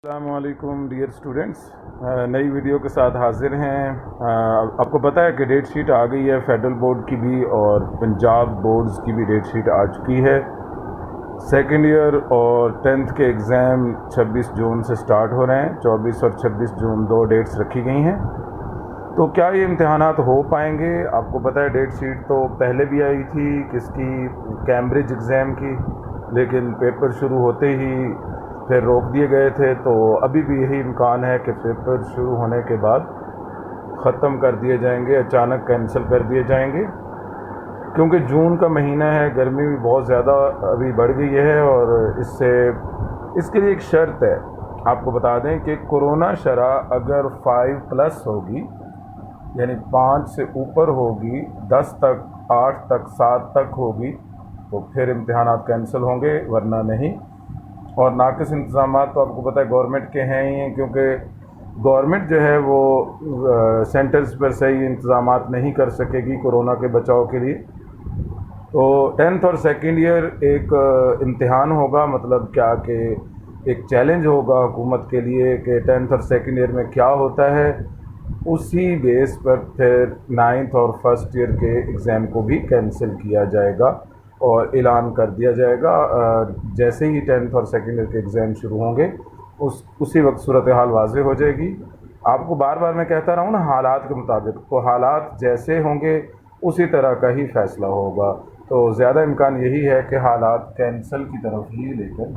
السلام علیکم dear students, نئی ویڈیو کے ساتھ حاضر ہیں۔ آپ کو پتہ ہے کہ ڈیٹ شیٹ آ گئی ہے فیڈرل بورڈ کی بھی اور پنجاب بورڈز کی بھی ڈیٹ شیٹ آ چکی ہے۔ سیکنڈ ایئر اور 10th کے ایگزام 26 جون سے سٹارٹ ہو رہے ہیں۔ 24 اور 26 جون دو ڈیٹس رکھی گئی ہیں۔ تو کیا یہ امتحانات ہو پائیں گے؟ آپ کو پتہ ہے ڈیٹ شیٹ تو پہلے بھی آئی تھی کس کی، کیمبرج ایگزام کی، لیکن پیپر شروع ہوتے ہی پھر روک دیے گئے تھے۔ تو ابھی بھی یہی امکان ہے کہ پیپر شروع ہونے کے بعد ختم کر دیے جائیں گے، اچانک کینسل کر دیے جائیں گے، کیونکہ جون کا مہینہ ہے، گرمی بھی بہت زیادہ ابھی بڑھ گئی ہے۔ اور اس کے لیے ایک شرط ہے، آپ کو بتا دیں کہ کورونا شرح اگر 5+ ہوگی، یعنی 5 سے اوپر ہوگی، 10 تک، 8 تک، 7 تک ہوگی تو پھر امتحانات کینسل ہوں گے، ورنہ نہیں۔ اور ناقص انتظامات تو آپ کو پتہ ہے گورنمنٹ کے ہیں ہی ہیں، کیونکہ گورنمنٹ جو ہے وہ سینٹرز پر صحیح انتظامات نہیں کر سکے گی کورونا کے بچاؤ کے لیے۔ تو 10th اور سیکنڈ ایئر ایک امتحان ہوگا، مطلب کیا کہ ایک چیلنج ہوگا حکومت کے لیے کہ 10th اور سیکنڈ ایئر میں کیا ہوتا ہے، اسی بیس پر پھر 9th اور فرسٹ ایئر کے ایگزام کو بھی کینسل کیا جائے گا اور اعلان کر دیا جائے گا۔ جیسے ہی 10th اور سیکنڈ ایئر کے ایگزام شروع ہوں گے اسی وقت صورتحال واضح ہو جائے گی۔ آپ کو بار بار میں کہتا رہا ہوں نا، حالات کے مطابق، تو حالات جیسے ہوں گے اسی طرح کا ہی فیصلہ ہوگا۔ تو زیادہ امکان یہی ہے کہ حالات کینسل کی طرف ہی لے کر